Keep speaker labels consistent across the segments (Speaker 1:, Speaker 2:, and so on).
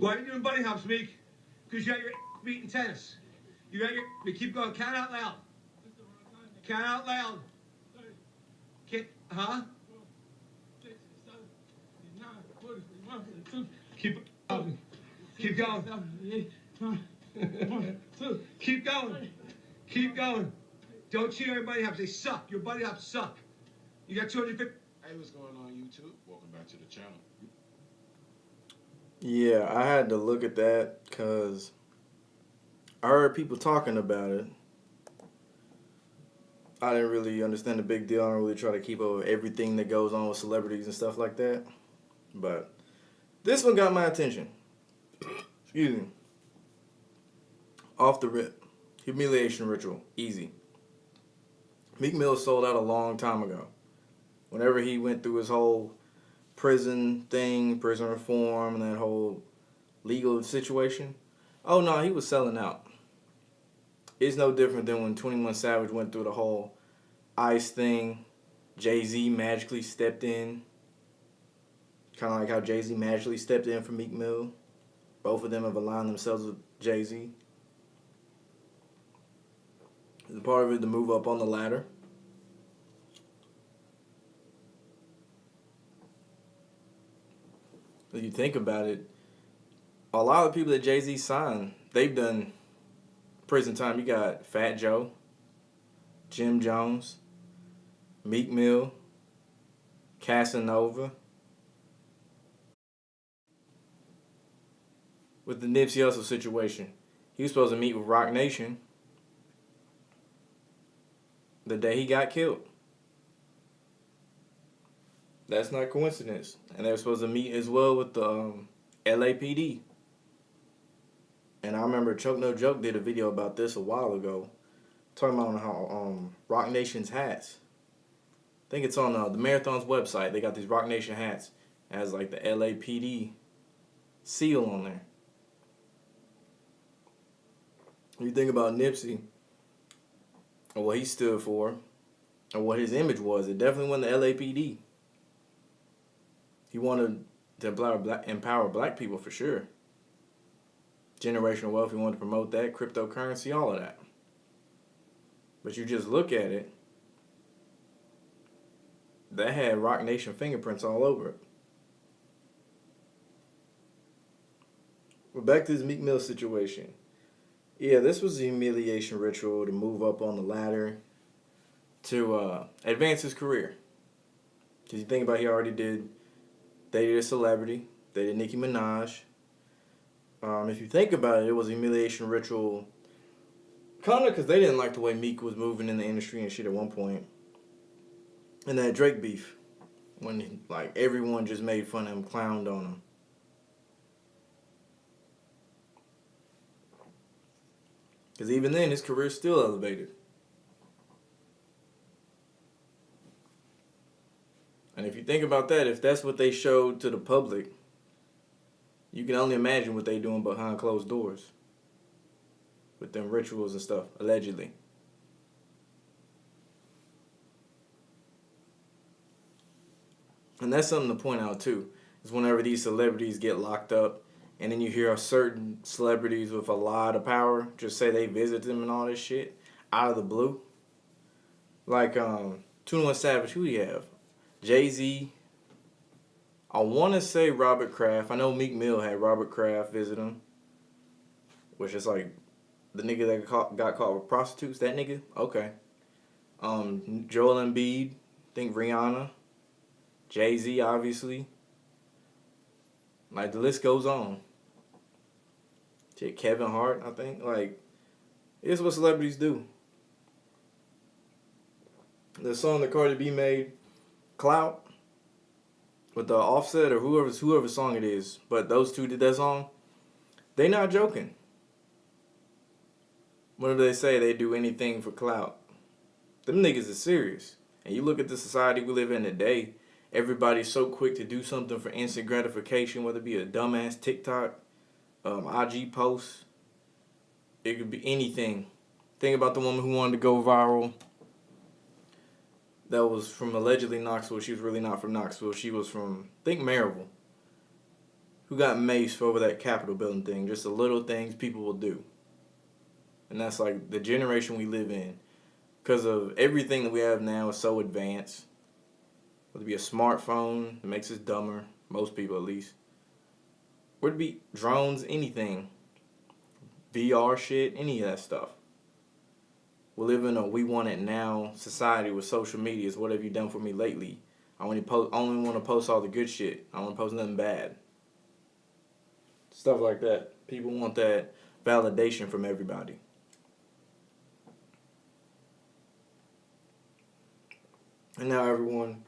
Speaker 1: Why are you doing bunny hops, Meek? Because you got your beating tennis. You got your. Keep going. Count out loud. Count out loud. Huh? Keep going. Keep going. Keep going. Keep going. Don't cheer your bunny hops. They suck. Your bunny hops suck. You got 250.
Speaker 2: Hey, what's going on YouTube? Welcome back to the channel.
Speaker 3: Yeah, I had to look at that because I heard people talking about it. I didn't really understand the big deal. I don't really try to keep up with everything that goes on with celebrities and stuff like that. But this one got my attention. Excuse me. Off the rip. Humiliation ritual. Easy. Meek Mill sold out a long time ago. Whenever he went through his whole prison thing, prison reform, and that whole legal situation. Oh no, he was selling out. It's no different than when 21 Savage went through the whole ICE thing. Jay-Z magically stepped in. Kind of like how Jay-Z magically stepped in for Meek Mill. Both of them have aligned themselves with Jay-Z. It's a part of it to move up on the ladder. If you think about it, a lot of people that Jay-Z signed, they've done prison time. You got Fat Joe, Jim Jones, Meek Mill, Casanova. With the Nipsey Hussle situation, he was supposed to meet with Roc Nation the day he got killed. That's not coincidence. And they were supposed to meet as well with the LAPD. And I remember Choke No Joke did a video about this a while ago, talking about how Roc Nation's hats. I think it's on the Marathon's website. They got these Roc Nation hats. It has like the LAPD seal on there. You think about Nipsey and what he stood for and what his image was. It definitely wasn't the LAPD. He wanted to empower black people for sure. Generational wealth, he wanted to promote that, cryptocurrency, all of that. But you just look at it, that had Roc Nation fingerprints all over it. But back to this Meek Mill situation. Yeah, this was a humiliation ritual to move up on the ladder to advance his career. Because you think about it, he already dated a celebrity, dated Nicki Minaj. If you think about it, it was a humiliation ritual kind of because they didn't like the way Meek was moving in the industry and shit at one point. And that Drake beef, when like everyone just made fun of him, clowned on him. Because even then, his career's still elevated. And if you think about that, if that's what they showed to the public, you can only imagine what they doing behind closed doors. With them rituals and stuff, allegedly. And that's something to point out too. Is whenever these celebrities get locked up, and then you hear certain celebrities with a lot of power just say they visit them and all this shit out of the blue. Like 21 Savage, who do you have? Jay-Z. I want to say Robert Kraft. I know Meek Mill had Robert Kraft visit him. Which is like the nigga that got caught with prostitutes. That nigga? Okay. Joel Embiid. I think Rihanna. Jay-Z, obviously. Like, the list goes on. Shit, Kevin Hart, I think. Like, it's what celebrities do. The song that Cardi B made, Clout, with the Offset or whoever song it is, but those two did that song, they not joking. Whenever they say they do anything for clout, them niggas is serious. And you look at the society we live in today, everybody's so quick to do something for instant gratification, whether it be a dumbass TikTok, IG post. It could be anything. Think about the woman who wanted to go viral. That was from allegedly Knoxville. She was really not from Knoxville. She was from, I think, Maryville. who got maced over that Capitol building thing. Just the little things people will do. And that's like the generation we live in. Because of everything that we have now is so advanced. Whether it be a smartphone, it makes us dumber. Most people at least. Whether it be drones, anything. VR shit, any of that stuff. We live in a we want it now society with social media. What have you done for me lately? I only want to post all the good shit. I don't want to post nothing bad. Stuff like that. People want that validation from everybody. And now everyone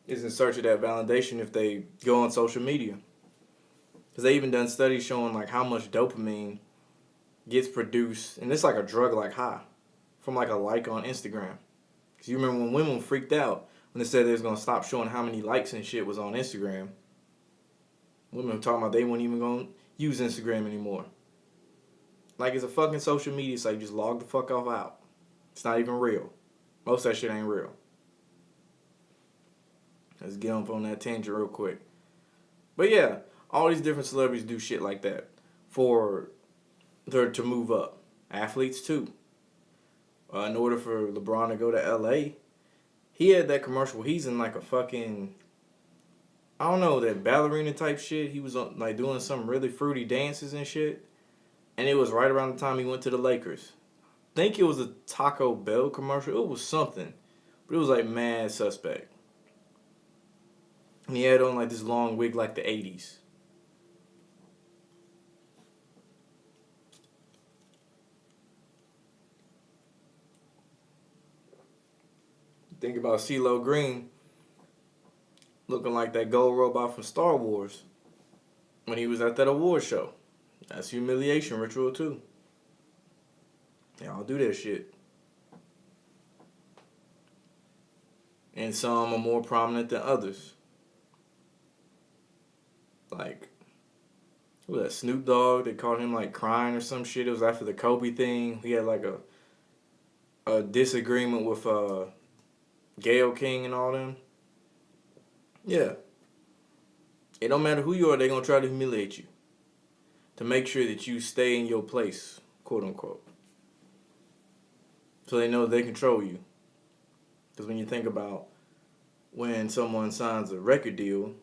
Speaker 3: is in search of that validation if they go on social media. Because they even done studies showing like how much dopamine gets produced, and it's like a drug like high, from like a like on Instagram. Because you remember when women freaked out when they said they was going to stop showing how many likes and shit was on Instagram. Women were talking about they weren't even going to use Instagram anymore. Like it's a fucking social media site. Just log the fuck off out. It's not even real. Most of that shit ain't real. Let's get on that tangent real quick. But yeah, all these different celebrities do shit like that for there to move up. Athletes too. In order for LeBron to go to LA, he had that commercial. He's in like a fucking, I don't know, that ballerina type shit. He was like doing some really fruity dances and shit. And it was right around the time he went to the Lakers. I think it was a Taco Bell commercial. It was something. But it was like mad suspect. And he had on like this long wig like the 80s. Think about CeeLo Green looking like that gold robot from Star Wars when he was at that award show. That's humiliation ritual too. Y'all do that shit. And some are more prominent than others. Like, what was that, Snoop Dogg? They called him like crying or some shit. It was after the Kobe thing. He had like a disagreement with Gayle King and all them. Yeah. It don't matter who you are, they're going to try to humiliate you. To make sure that you stay in your place, quote unquote. So they know they control you. Because when you think about when someone signs a record deal,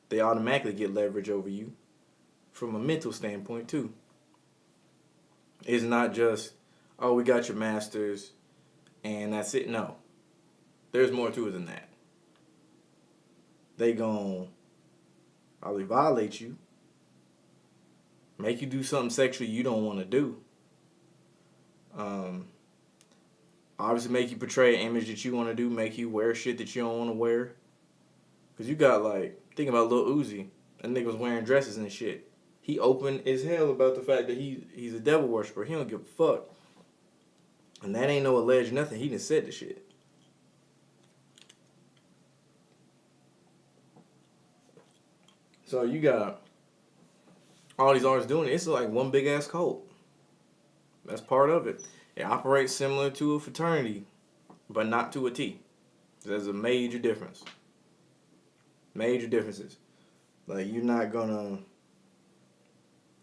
Speaker 3: they automatically get leverage over you from a mental standpoint too. It's not just, oh, we got your masters and that's it. No. There's more to it than that. They gon' probably violate you, make you do something sexually you don't want to do. Obviously make you portray an image that you want to do, make you wear shit that you don't want to wear. Because you got like, think about Lil Uzi. That nigga was wearing dresses and shit. He open as hell about the fact that he's a devil worshiper. He don't give a fuck. And that ain't no alleged nothing. He done said the shit. So you got all these artists doing it. It's like one big ass cult. That's part of it. It operates similar to a fraternity, but not to a T. There's a major difference. Major differences. Like you're not gonna,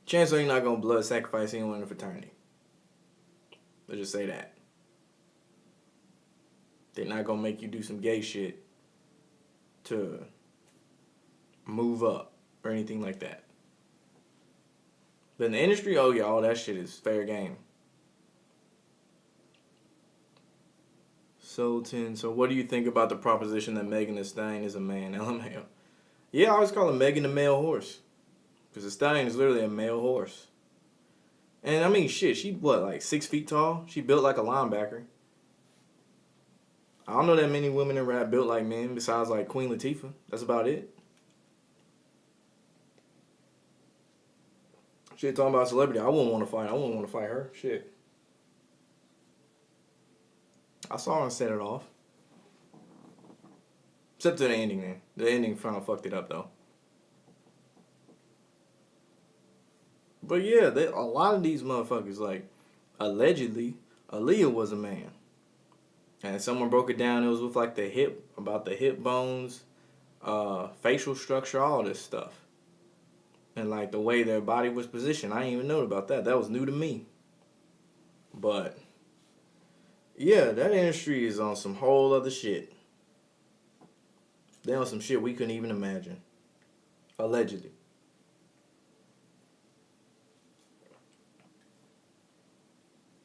Speaker 3: chances are you're not gonna blood sacrifice anyone in a fraternity. Let's just say that. They're not gonna make you do some gay shit to move up or anything like that. But in the industry, oh yeah, all that shit is fair game. So what do you think about the proposition that Megan Thee Stallion is a man? LMAO. Yeah, I always call him Megan the male horse. Because the Stallion is literally a male horse. And I mean, shit, she what, like 6 feet tall? She built like a linebacker. I don't know that many women in rap built like men besides like Queen Latifah. That's about it. Shit, talking about celebrity, I wouldn't want to fight. I wouldn't want to fight her. Shit. I saw her and set it off. Except to the ending, man. The ending kind of fucked it up, though. But yeah, a lot of these motherfuckers, like, allegedly, Aaliyah was a man. And someone broke it down. It was with, like, the hip bones, facial structure, all this stuff. and like the way their body was positioned. I didn't even know about that. That was new to me. But yeah, that industry is on some whole other shit. They on some shit we couldn't even imagine. Allegedly.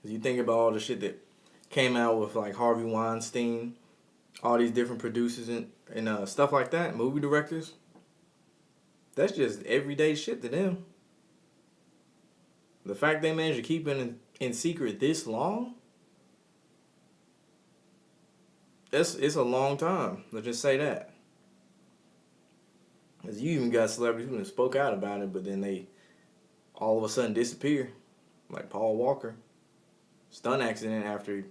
Speaker 3: Cause you think about all the shit that came out with like Harvey Weinstein, all these different producers and stuff like that, movie directors. That's just everyday shit to them. The fact they managed to keep it in secret this long, it's a long time. Let's just say that. Cause you even got celebrities who spoke out about it, but then they all of a sudden disappear, like Paul Walker, stunt accident after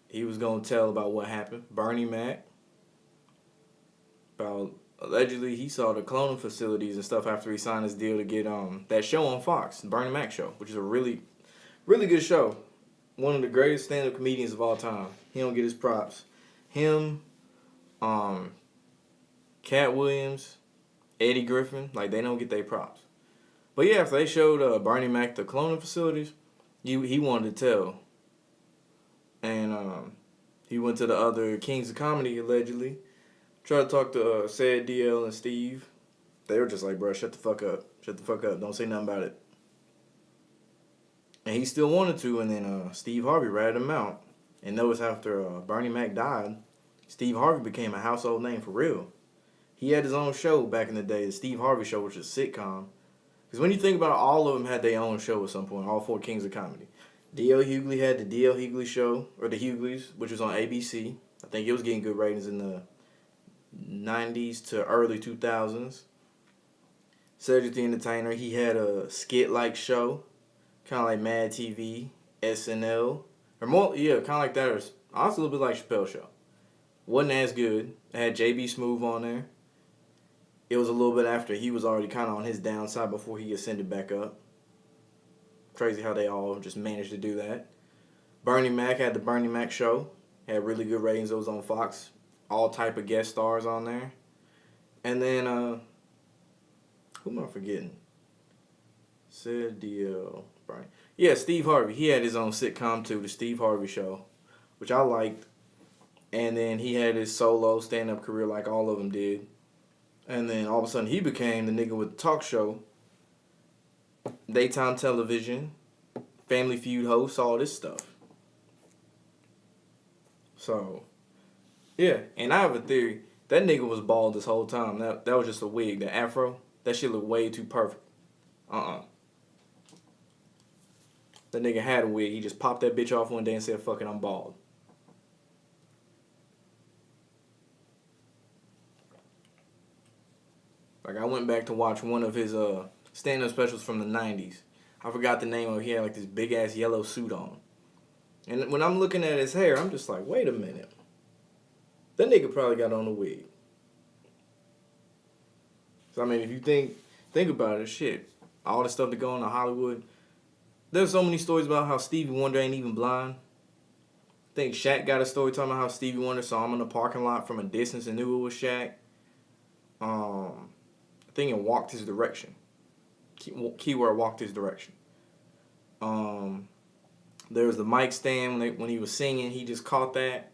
Speaker 3: he was gonna tell about what happened. Bernie Mac, about allegedly he saw the cloning facilities and stuff after he signed his deal to get that show on Fox, the Bernie Mac show, which is a really, really good show. One of the greatest stand-up comedians of all time. He don't get his props. Him, Cat Williams, Eddie Griffin, like they don't get their props. But yeah, after they showed Bernie Mac the cloning facilities, he wanted to tell. And he went to the other Kings of Comedy, allegedly. Tried to talk to Said DL and Steve. They were just like, bro, shut the fuck up. Shut the fuck up. Don't say nothing about it. And he still wanted to, and then Steve Harvey ratted him out. And notice after Bernie Mac died, Steve Harvey became a household name for real. He had his own show back in the day, the Steve Harvey Show, which was a sitcom. Because when you think about it, all of them had their own show at some point, all four Kings of Comedy. D.L. Hughley had the D.L. Hughley Show, or the Hughleys, which was on ABC. I think it was getting good ratings in the 90s to early 2000s. Cedric the Entertainer, he had a skit-like show, kind of like Mad TV, SNL, or more, yeah, kind of like that, or honestly a little bit like Chappelle's Show. Wasn't as good. It had J.B. Smoove on there. It was a little bit after he was already kind of on his downside before he ascended back up. Crazy how they all just managed to do that. Bernie Mac had the Bernie Mac Show. Had really good ratings. It was on Fox. All type of guest stars on there. And then, who am I forgetting? Said DL. Bernie. Yeah, Steve Harvey. He had his own sitcom too, the Steve Harvey Show, which I liked. And then he had his solo stand-up career like all of them did. And then all of a sudden he became the nigga with the talk show, daytime television, Family Feud host, all this stuff. So, yeah. And I have a theory. That nigga was bald this whole time. That was just a wig. The afro, that shit looked way too perfect. That nigga had a wig. He just popped that bitch off one day and said, fuck it, I'm bald. Like, I went back to watch one of his stand-up specials from the 90s. I forgot the name of it. He had like this big-ass yellow suit on. And when I'm looking at his hair, I'm just like, wait a minute. That nigga probably got on a wig. So, I mean, if you think about it, shit, all the stuff that go on in Hollywood, there's so many stories about how Stevie Wonder ain't even blind. I think Shaq got a story talking about how Stevie Wonder saw him in the parking lot from a distance and knew it was Shaq. I think it walked his direction. Keyword walked his direction. There was the mic stand when he was singing. He just caught that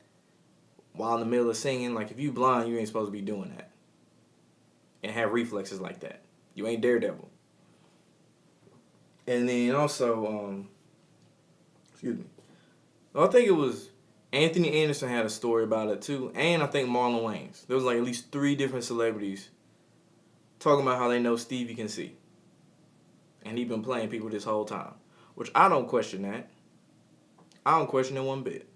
Speaker 3: while in the middle of singing. Like, if you blind, you ain't supposed to be doing that. And have reflexes like that. You ain't Daredevil. And then also, excuse me. I think it was Anthony Anderson had a story about it too. And I think Marlon Wayans. There was like at least 3 different celebrities talking about how they know Stevie can see. And he been playing people this whole time. Which I don't question that. I don't question it one bit.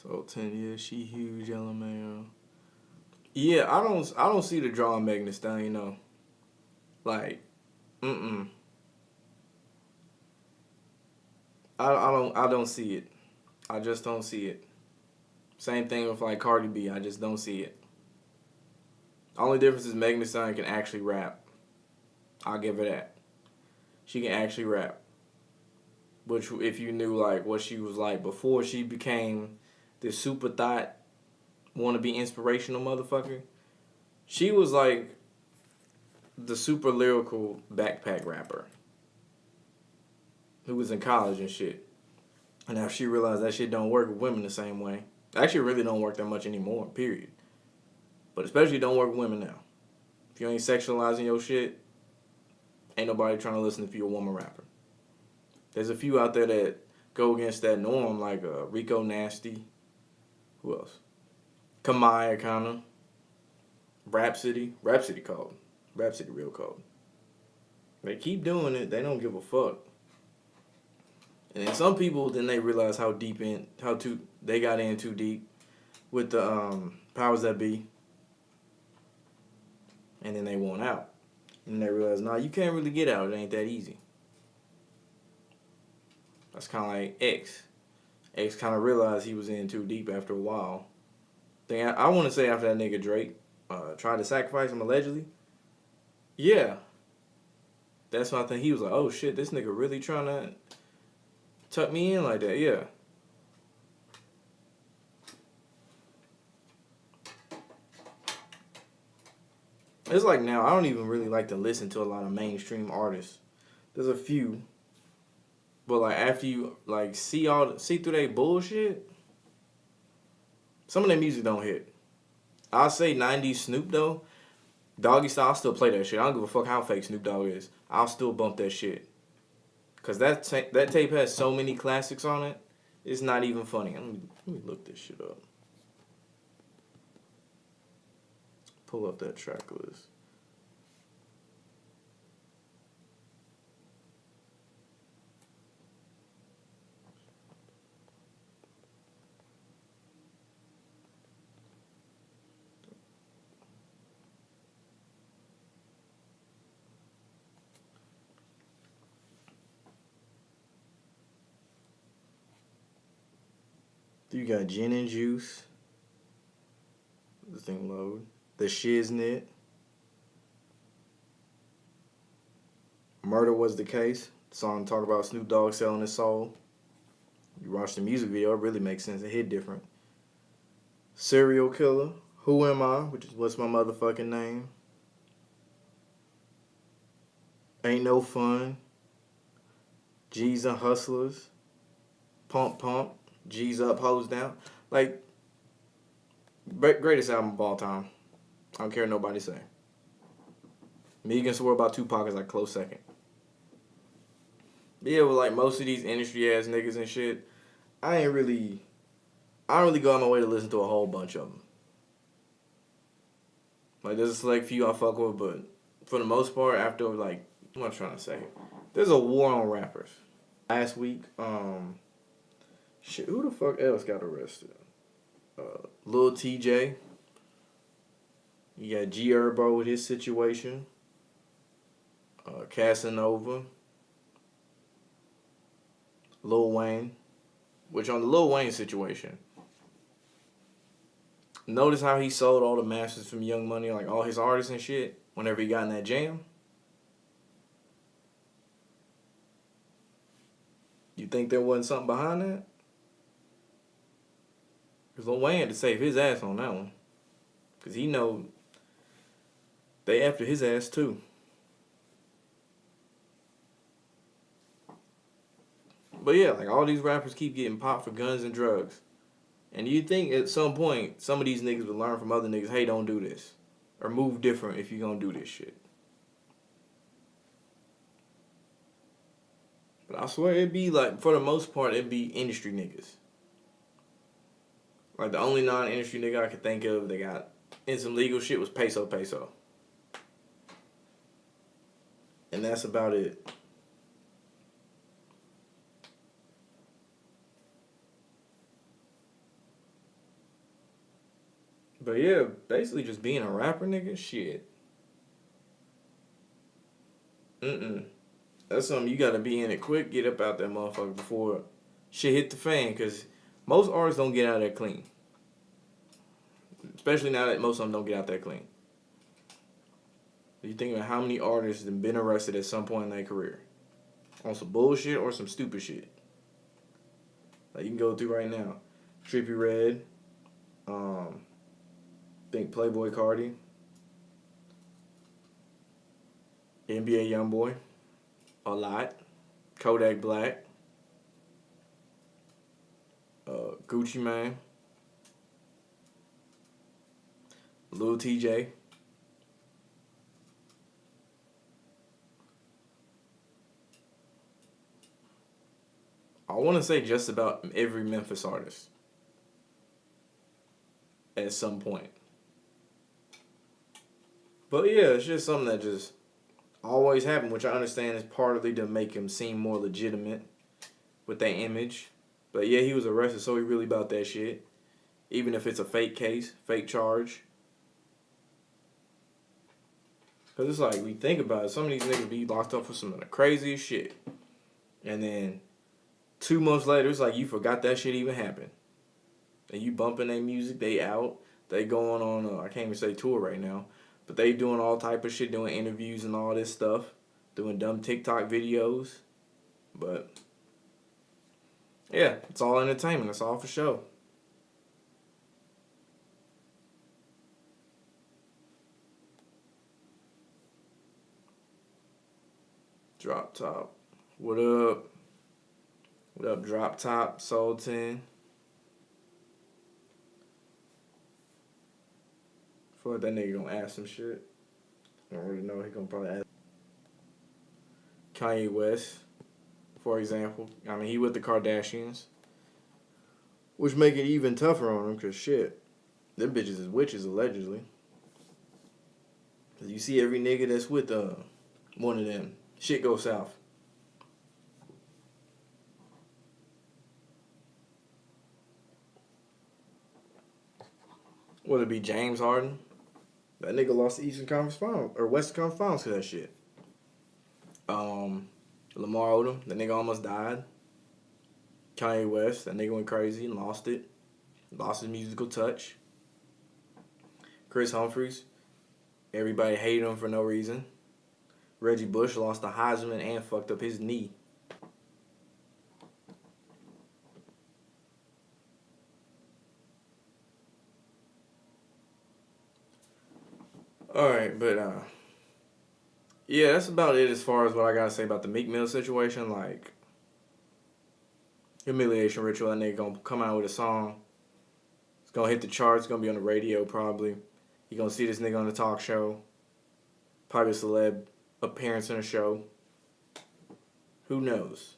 Speaker 3: So 10 years, she huge, LMAO. Yeah, I don't see the draw on Megan Thee Stallion, though. Like, I don't see it. I just don't see it. Same thing with like Cardi B. I just don't see it. Only difference is Megan Thee Stallion can actually rap. I'll give her that. She can actually rap. Which, if you knew like what she was like before she became this super thought, wanna be inspirational motherfucker, she was like the super lyrical backpack rapper who was in college and shit. And now she realized that shit don't work with women the same way. Actually, really don't work that much anymore, period. But especially don't work with women now. If you ain't sexualizing your shit, ain't nobody trying to listen if you're a woman rapper. There's a few out there that go against that norm, like Rico Nasty. Who else? Kamaya, kinda. Rhapsody cold. Rhapsody real cold. They keep doing it. They don't give a fuck. And then some people, then they realize they got in too deep with the powers that be, and then they want out. And they realize, nah, you can't really get out. It ain't that easy. That's kind of like X. X kind of realized he was in too deep after a while. I want to say after that nigga Drake tried to sacrifice him allegedly. Yeah. That's when I think he was like, oh shit, this nigga really trying to tuck me in like that. Yeah. It's like now, I don't even really like to listen to a lot of mainstream artists. There's a few. But like after you like see through their bullshit, some of their music don't hit. I'll say 90s Snoop though. Doggy Style, I'll still play that shit. I don't give a fuck how fake Snoop Dogg is. I'll still bump that shit. Cause that tape has so many classics on it. It's not even funny. Let me look this shit up. Pull up that track list. You got Gin and Juice. This thing load. The Shiznit. Murder Was the Case. Song talk about Snoop Dogg selling his soul. You watch the music video, it really makes sense. It hit different. Serial Killer. Who Am I? Which is What's My Motherfucking Name. Ain't No Fun. G's and Hustlers. Pump Pump. G's Up, Hoes Down. Like, greatest album of all time. I don't care what nobody say. Me can swear about Tupac is like close second. But yeah, with like most of these industry ass niggas and shit, I don't really go on my way to listen to a whole bunch of them. Like there's a select few I fuck with, but for the most part, after like, what am I trying to say? There's a war on rappers. Last week, shit, who the fuck else got arrested? Lil TJ. You got G Herbo with his situation. Casanova. Lil Wayne. Which on the Lil Wayne situation, notice how he sold all the masters from Young Money, like all his artists and shit, whenever he got in that jam? You think there wasn't something behind that? Because Lil Wayne had to save his ass on that one. Because he know they after his ass too. But yeah, like all these rappers keep getting popped for guns and drugs. And you think at some point, some of these niggas would learn from other niggas, hey, don't do this. Or move different if you're going to do this shit. But I swear it'd be like, for the most part, it'd be industry niggas. Like the only non-industry nigga I could think of that got in some legal shit was Peso. And that's about it. But yeah, basically just being a rapper, nigga, shit. That's something you gotta be in it quick, get up out that motherfucker before shit hit the fan, because most artists don't get out of there clean. Especially now that most of them don't get out there clean. You think about how many artists have been arrested at some point in their career on some bullshit or some stupid shit. Like you can go through right now, Trippie Redd, think Playboy Cardi, NBA YoungBoy, a lot, Kodak Black, Gucci Mane, Lil TJ. I want to say just about every Memphis artist at some point. But yeah, it's just something that just always happened, which I understand is partly to make him seem more legitimate with that image. But yeah, he was arrested, so he really about that shit. Even if it's a fake case, fake charge. Because it's like, we think about it, some of these niggas be locked up for some of the craziest shit. And then 2 months later, it's like you forgot that shit even happened. And you bumping their music, they out. They going on, I can't even say tour right now. But they doing all type of shit, doing interviews and all this stuff. Doing dumb TikTok videos. But, yeah, it's all entertainment. It's all for show. Drop Top. What up? What up, Drop Top, Soul 10? I feel like that nigga gonna ask some shit. I don't really know. He gonna probably ask. Kanye West, for example. I mean, he with the Kardashians. Which make it even tougher on him, because shit. Them bitches is witches, allegedly. Because you see every nigga that's with one of them. Shit goes south. Would it be James Harden? That nigga lost the Eastern Conference Finals or Western Conference Finals to that shit. Lamar Odom, that nigga almost died. Kanye West, that nigga went crazy and lost it. Lost his musical touch. Chris Humphries, everybody hated him for no reason. Reggie Bush lost the Heisman and fucked up his knee. Alright, but yeah, that's about it as far as what I gotta say about the Meek Mill situation. Like, humiliation ritual, that nigga gonna come out with a song. It's gonna hit the charts, gonna be on the radio probably. You gonna see this nigga on the talk show. Probably a celeb appearance in a show. Who knows?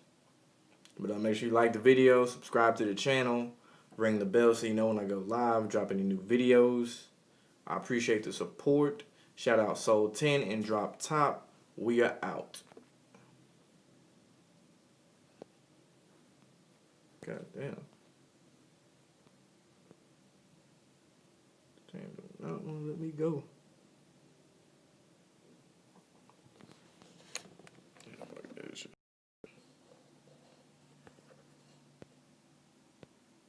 Speaker 3: But make sure you like the video, subscribe to the channel, ring the bell so you know when I go live, drop any new videos. I appreciate the support. Shout out Soul 10 and Drop Top. We are out. God damn. Damn, not gonna let me go.